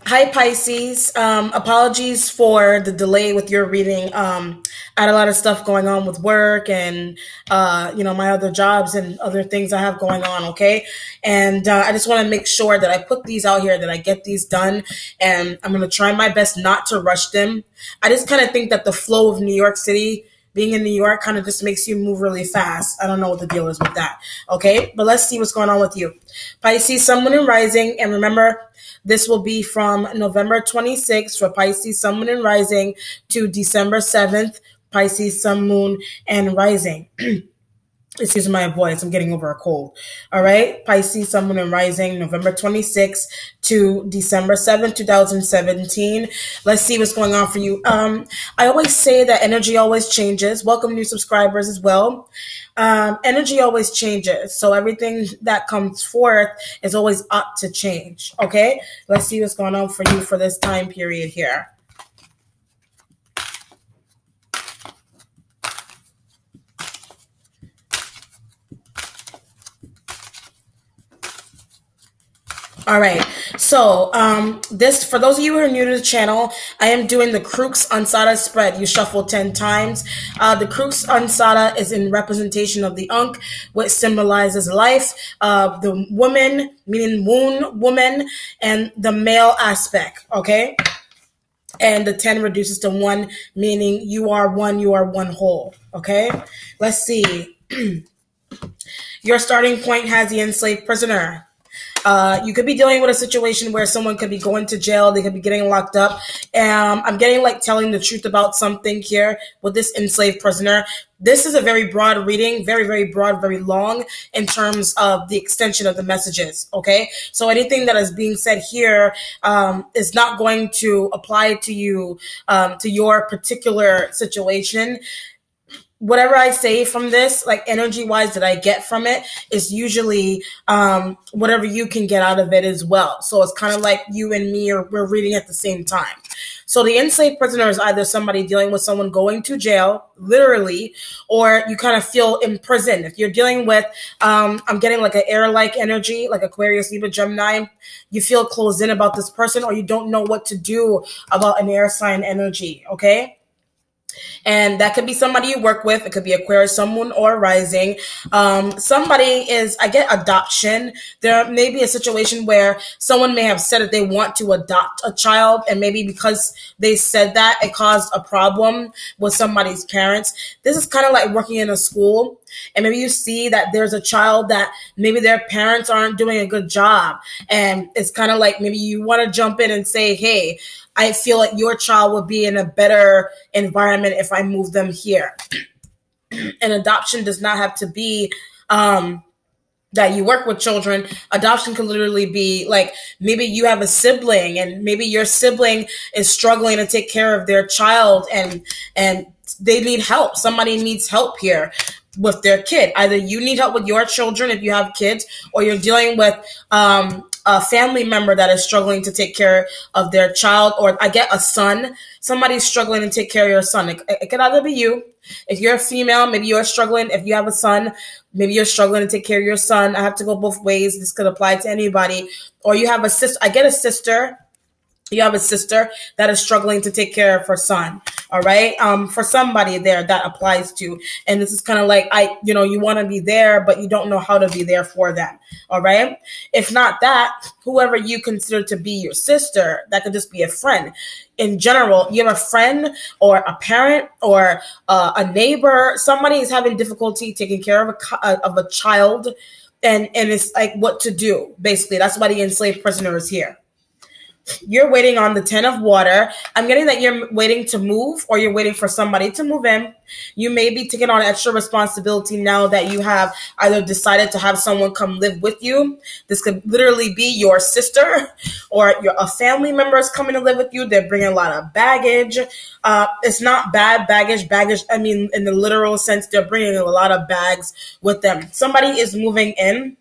Hi, Pisces. Apologies for the delay with your reading. I had a lot of stuff going on with work and, my other jobs and other things I have going on. Okay. And I just want to make sure that I put these out here, that I get these done. And I'm going to try my best not to rush them. I just kind of think that the flow of New York City, being in New York, kind of just makes you move really fast. I don't know what the deal is with that. Okay. But let's see what's going on with you. Pisces, Sun, Moon, and Rising. And remember, this will be from November 26th for Pisces, Sun, Moon, and Rising to December 7th, Pisces, Sun, Moon, and Rising. Excuse my voice. I'm getting over a cold. All right. Pisces, Sun, Moon, and Rising, November 26th to December 7th, 2017. Let's see what's going on for you. I always say that energy always changes. Welcome new subscribers as well. Energy always changes. So everything that comes forth is always up to change. Okay. Let's see what's going on for you for this time period here. All right. So, this, for those of you who are new to the channel, I am doing the Crux Ansata spread. You shuffle 10 times. The Crux Ansata is in representation of the Ankh, which symbolizes life, the woman, meaning woman, and the male aspect. Okay. And the 10 reduces to 1, meaning you are one whole. Okay. Let's see. Your starting point has the enslaved prisoner. You could be dealing with a situation where someone could be going to jail. They could be getting locked up. I'm getting like telling the truth about something here with this enslaved prisoner. This is a very broad reading, very, very broad, very long in terms of the extension of the messages. Okay. So anything that is being said here, is not going to apply to you, to your particular situation. Whatever I say from this, like energy wise, that I get from it is usually whatever you can get out of it as well. So it's kind of like you and me we're reading at the same time. So the enslaved prisoner is either somebody dealing with someone going to jail, literally, or you kind of feel imprisoned. If you're dealing with, I'm getting like an air-like energy, like Aquarius, Libra, Gemini, you feel closed in about this person, or you don't know what to do about an air sign energy, okay? And that could be somebody you work with. It could be Aquarius, Sun, Moon, or Rising. Somebody is, I get adoption. There may be a situation where someone may have said that they want to adopt a child, and maybe because they said that, it caused a problem with somebody's parents. This is kind of like working in a school, and maybe you see that there's a child that maybe their parents aren't doing a good job. And it's kind of like maybe you want to jump in and say, hey, I feel like your child would be in a better environment if I move them here. And adoption does not have to be that you work with children. Adoption can literally be like maybe you have a sibling, and maybe your sibling is struggling to take care of their child, and they need help. Somebody needs help here with their kid. Either you need help with your children if you have kids, or you're dealing with a family member that is struggling to take care of their child, or I get a son. Somebody's struggling to take care of your son. It could either be you. If you're a female, maybe you're struggling. If you have a son, maybe you're struggling to take care of your son. I have to go both ways. This could apply to anybody. Or you have a sister. I get a sister. You have a sister that is struggling to take care of her son. All right. For somebody there that applies to, and this is kind of like, you want to be there, but you don't know how to be there for them. All right. If not that, whoever you consider to be your sister, that could just be a friend. In general, you have a friend or a parent or a neighbor. Somebody is having difficulty taking care of a child, and it's like what to do. Basically, that's why the enslaved prisoner is here. You're waiting on the 10 of water. I'm getting that you're waiting to move, or you're waiting for somebody to move in. You may be taking on extra responsibility now that you have either decided to have someone come live with you. This could literally be your sister, or a family member is coming to live with you. They're bringing a lot of baggage. It's not bad baggage. I mean, in the literal sense, they're bringing a lot of bags with them. Somebody is moving in.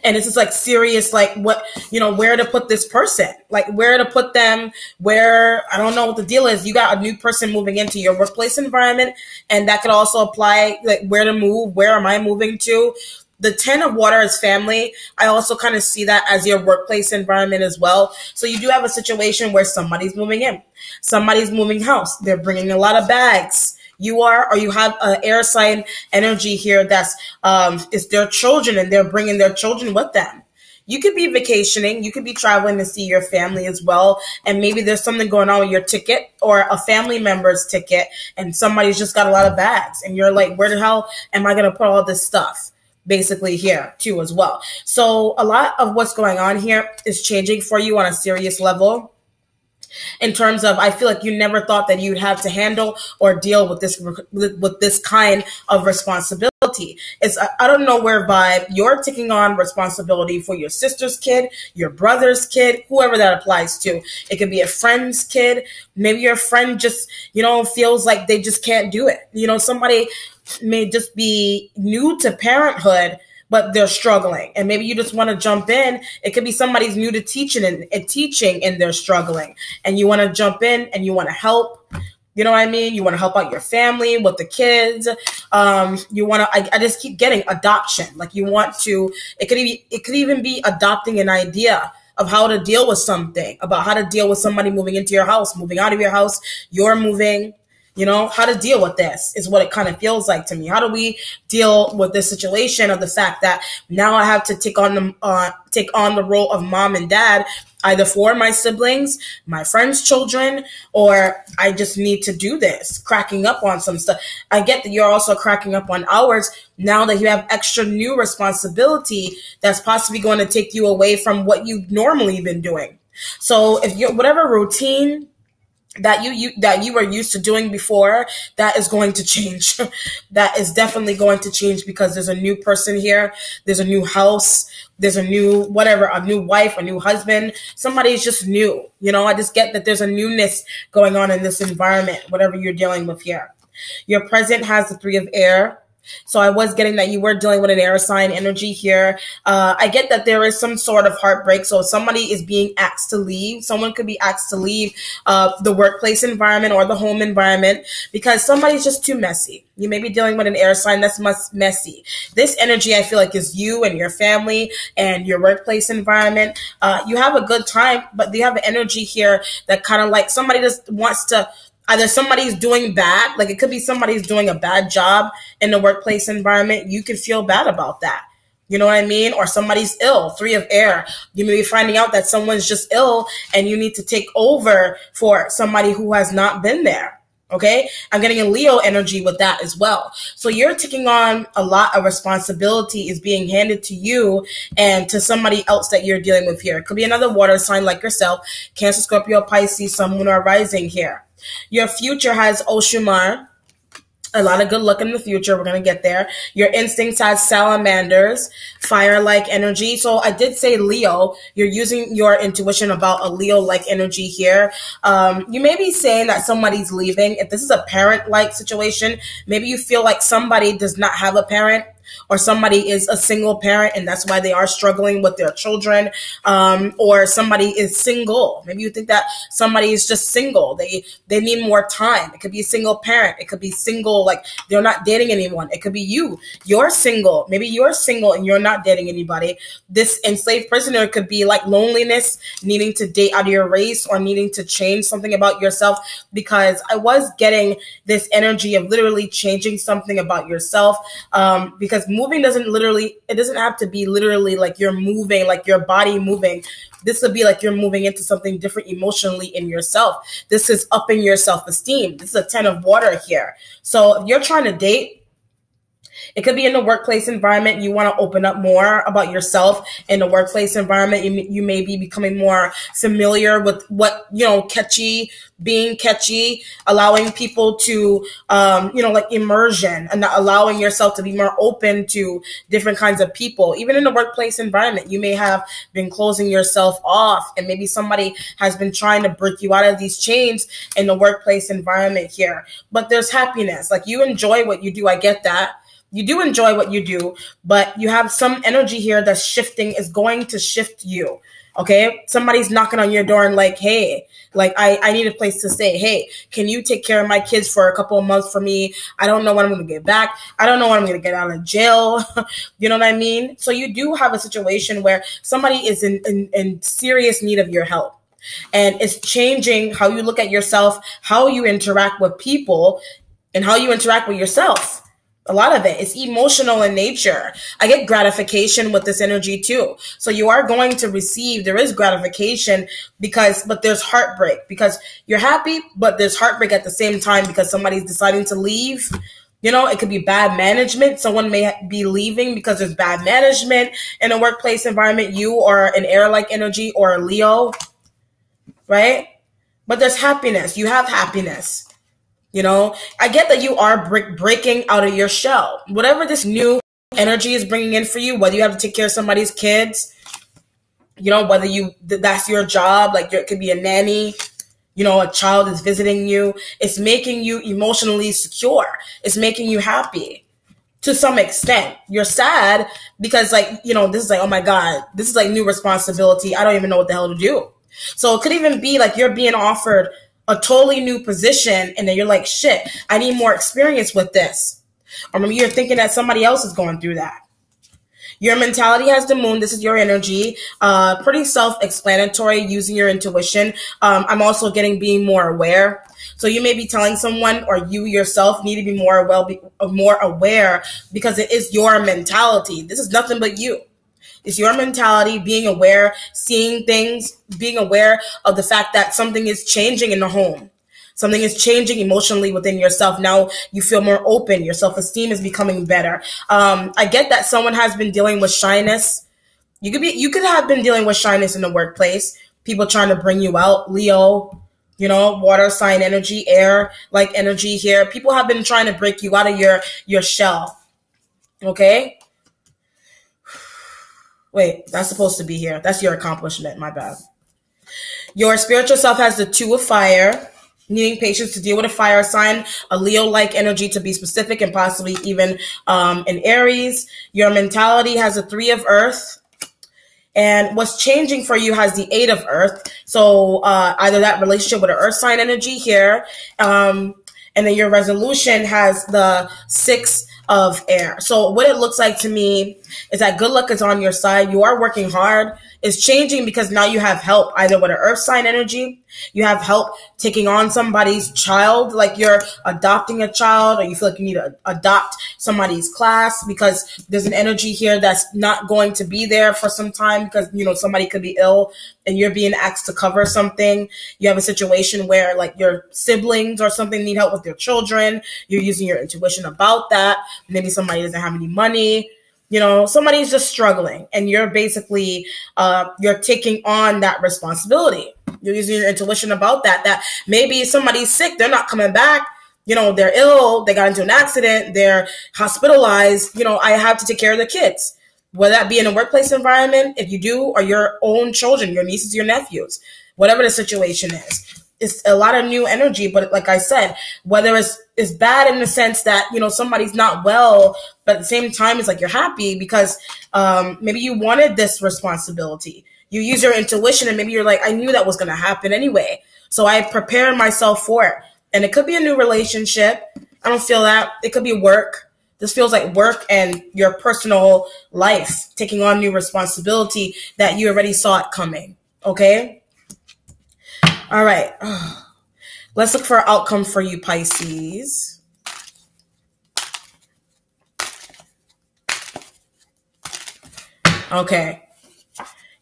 And it's just like serious, like what, where to put this person, like where to put them, I don't know what the deal is. You got a new person moving into your workplace environment, and that could also apply, like where to move, where am I moving to? The 10 of water is family. I also kind of see that as your workplace environment as well. So you do have a situation where somebody's moving in, somebody's moving house. They're bringing a lot of bags. You are, or you have an air sign energy here that's, it's their children and they're bringing their children with them. You could be vacationing. You could be traveling to see your family as well. And maybe there's something going on with your ticket or a family member's ticket and somebody's just got a lot of bags. And you're like, where the hell am I going to put all this stuff? Basically here too as well. So a lot of what's going on here is changing for you on a serious level. In terms of, I feel like you never thought that you'd have to handle or deal with this kind of responsibility. It's, I don't know whereby you're taking on responsibility for your sister's kid, your brother's kid, whoever that applies to. It could be a friend's kid. Maybe your friend just, feels like they just can't do it. Somebody may just be new to parenthood, but they're struggling. And maybe you just want to jump in. It could be somebody's new to teaching and they're struggling. And you want to jump in and you want to help. You know what I mean? You want to help out your family with the kids. You want to, I just keep getting adoption. Like you want to, it could even be adopting an idea of how to deal with something, about how to deal with somebody moving into your house, moving out of your house, you're moving. How to deal with this is what it kind of feels like to me. How do we deal with this situation of the fact that now I have to take on the role of mom and dad, either for my siblings, my friends' children, or I just need to do this, cracking up on some stuff. I get that you're also cracking up on hours now that you have extra new responsibility that's possibly going to take you away from what you've normally been doing. So if you're whatever routine that you were used to doing before, that is going to change. That is definitely going to change because there's a new person here. There's a new house. There's a new wife, a new husband. Somebody's just new. I just get that there's a newness going on in this environment, whatever you're dealing with here. Your present has the 3 of air. So I was getting that you were dealing with an air sign energy here. I get that there is some sort of heartbreak. So somebody is being asked to leave. Someone could be asked to leave the workplace environment or the home environment because somebody's just too messy. You may be dealing with an air sign that's messy. This energy, I feel like, is you and your family and your workplace environment. You have a good time, but you have an energy here that kind of like somebody just wants to, either somebody's doing bad, like it could be somebody's doing a bad job in the workplace environment. You could feel bad about that. You know what I mean? Or somebody's ill, 3 of air. You may be finding out that someone's just ill and you need to take over for somebody who has not been there. Okay? I'm getting a Leo energy with that as well. So you're taking on a lot of responsibility is being handed to you and to somebody else that you're dealing with here. It could be another water sign like yourself, Cancer, Scorpio, Pisces, Sun, Moon, or Rising here. Your future has Oshumar. A lot of good luck in the future. We're going to get there. Your instincts has salamanders, fire-like energy. So I did say Leo. You're using your intuition about a Leo-like energy here. You may be saying that somebody's leaving. If this is a parent-like situation, maybe you feel like somebody does not have a parent. Or somebody is a single parent and that's why they are struggling with their children. Or somebody is single. Maybe you think that somebody is just single. They need more time. It could be a single parent. It could be single, like they're not dating anyone. It could be you. You're single. Maybe you're single and you're not dating anybody. This enslaved prisoner could be like loneliness, needing to date out of your race or needing to change something about yourself, because I was getting this energy of literally changing something about yourself. Because moving it doesn't have to be literally like you're moving, like your body moving. This would be like you're moving into something different emotionally in yourself. This is upping your self-esteem. This is a 10 of water here. So if you're trying to date, it could be in the workplace environment. You want to open up more about yourself in the workplace environment. You may be becoming more familiar with what, being catchy, allowing people to, like immersion and allowing yourself to be more open to different kinds of people. Even in the workplace environment, you may have been closing yourself off and maybe somebody has been trying to break you out of these chains in the workplace environment here. But there's happiness. Like you enjoy what you do. I get that. You do enjoy what you do, but you have some energy here that's shifting, is going to shift you. Okay, somebody's knocking on your door and like, hey, like I need a place to stay. Hey, can you take care of my kids for a couple of months for me? I don't know when I'm going to get back. I don't know when I'm going to get out of jail. You know what I mean? So you do have a situation where somebody is in serious need of your help. And it's changing how you look at yourself, how you interact with people, and how you interact with yourself. A lot of it is emotional in nature. I get gratification with this energy too. So you are going to receive, there is gratification but there's heartbreak because you're happy, but there's heartbreak at the same time because somebody's deciding to leave. You know, it could be bad management. Someone may be leaving because there's bad management in a workplace environment. You are an air-like energy or a Leo, right? But there's happiness. You have happiness. You know, I get that you are breaking out of your shell. Whatever this new energy is bringing in for you, whether you have to take care of somebody's kids, you know, whether that's your job, like it could be a nanny, you know, a child is visiting you. It's making you emotionally secure. It's making you happy to some extent. You're sad because, like, you know, this is like, oh my God, this is like new responsibility. I don't even know what the hell to do. So it could even be like you're being offered a totally new position and then you're like, shit, I need more experience with this. Or maybe you're thinking that somebody else is going through that. Your mentality has the moon. This is your energy. Pretty self-explanatory, using your intuition. I'm also getting being more aware. So you may be telling someone, or you yourself need to be more aware because it is your mentality. This is nothing but you. It's your mentality, being aware, seeing things, being aware of the fact that something is changing in the home. Something is changing emotionally within yourself. Now you feel more open. Your self-esteem is becoming better. I get that someone has been dealing with shyness. You could have been dealing with shyness in the workplace. People trying to bring you out. Leo, you know, water sign energy, air like energy here. People have been trying to break you out of your shell. Okay? Wait, that's supposed to be here. That's your accomplishment. My bad. Your spiritual self has the 2 of fire, needing patience to deal with a fire sign, a Leo-like energy to be specific, and possibly even an Aries. Your mentality has a 3 of earth. And what's changing for you has the 8 of earth. So either that relationship with an earth sign energy here, and then your resolution has the 6 of air. So what it looks like to me is that good luck is on your side. You are working hard. It's changing because now you have help, either with an earth sign energy, you have help taking on somebody's child, like you're adopting a child, or you feel like you need to adopt somebody's class because there's an energy here that's not going to be there for some time because, you know, somebody could be ill and you're being asked to cover something. You have a situation where like your siblings or something need help with their children. You're using your intuition about that. Maybe somebody doesn't have any money. You know, somebody's just struggling and you're basically, you're taking on that responsibility. You're using your intuition about that maybe somebody's sick. They're not coming back. You know, they're ill. They got into an accident. They're hospitalized. You know, I have to take care of the kids, whether that be in a workplace environment, if you do, or your own children, your nieces, your nephews, whatever the situation is. It's a lot of new energy, but like I said, whether it's bad in the sense that, you know, somebody's not well, but at the same time, it's like you're happy because maybe you wanted this responsibility. You use your intuition and maybe you're like, I knew that was going to happen anyway. So I prepared myself for it. And it could be a new relationship. I don't feel that. It could be work. This feels like work and your personal life, taking on new responsibility that you already saw it coming. Okay? All right. Let's look for an outcome for you, Pisces. Okay.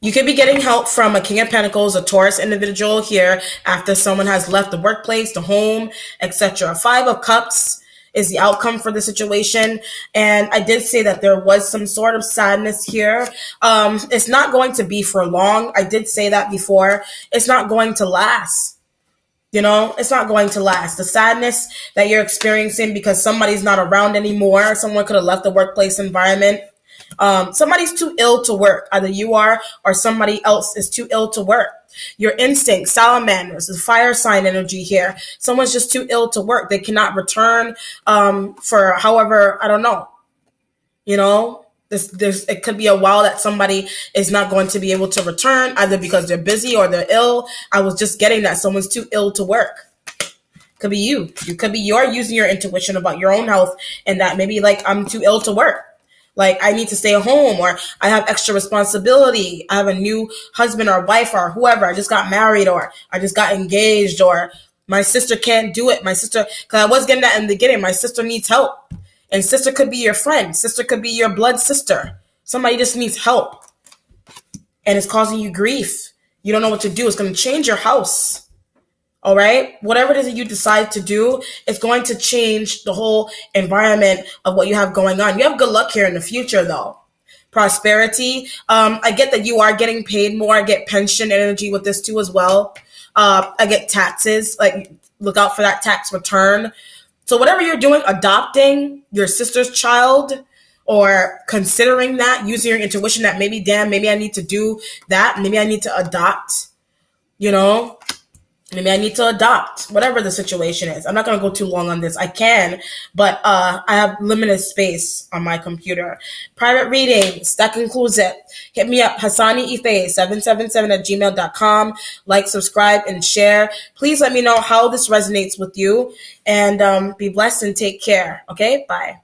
You could be getting help from a King of Pentacles, a Taurus individual here after someone has left the workplace, the home, etc. 5 of Cups is the outcome for the situation. And I did say that there was some sort of sadness here. It's not going to be for long. I did say that before. It's not going to last. You know, it's not going to last. The sadness that you're experiencing because somebody's not around anymore. Someone could have left the workplace environment. Somebody's too ill to work. Either you are or somebody else is too ill to work. Your instinct, salamanders, the fire sign energy here. Someone's just too ill to work. They cannot return for however, I don't know. You know, it could be a while that somebody is not going to be able to return, either because they're busy or they're ill. I was just getting that someone's too ill to work. Could be you. You could be you're using your intuition about your own health, and that maybe like I'm too ill to work. Like I need to stay home, or I have extra responsibility. I have a new husband or wife or whoever. I just got married, or I just got engaged, or my sister can't do it. My sister, because I was getting that in the beginning, my sister needs help. And sister could be your friend. Sister could be your blood sister. Somebody just needs help. And it's causing you grief. You don't know what to do. It's going to change your house. All right? Whatever it is that you decide to do, it's going to change the whole environment of what you have going on. You have good luck here in the future, though. Prosperity. I get that you are getting paid more. I get pension energy with this, too, as well. I get taxes. Like, look out for that tax return. So whatever you're doing, adopting your sister's child or considering that, using your intuition that maybe I need to do that. Maybe I need to adopt, maybe I need to adopt, whatever the situation is. I'm not going to go too long on this. I can, but I have limited space on my computer. Private readings, that concludes it. Hit me up, hassaniife777@gmail.com. Like, subscribe, and share. Please let me know how this resonates with you. And be blessed and take care. Okay? Bye.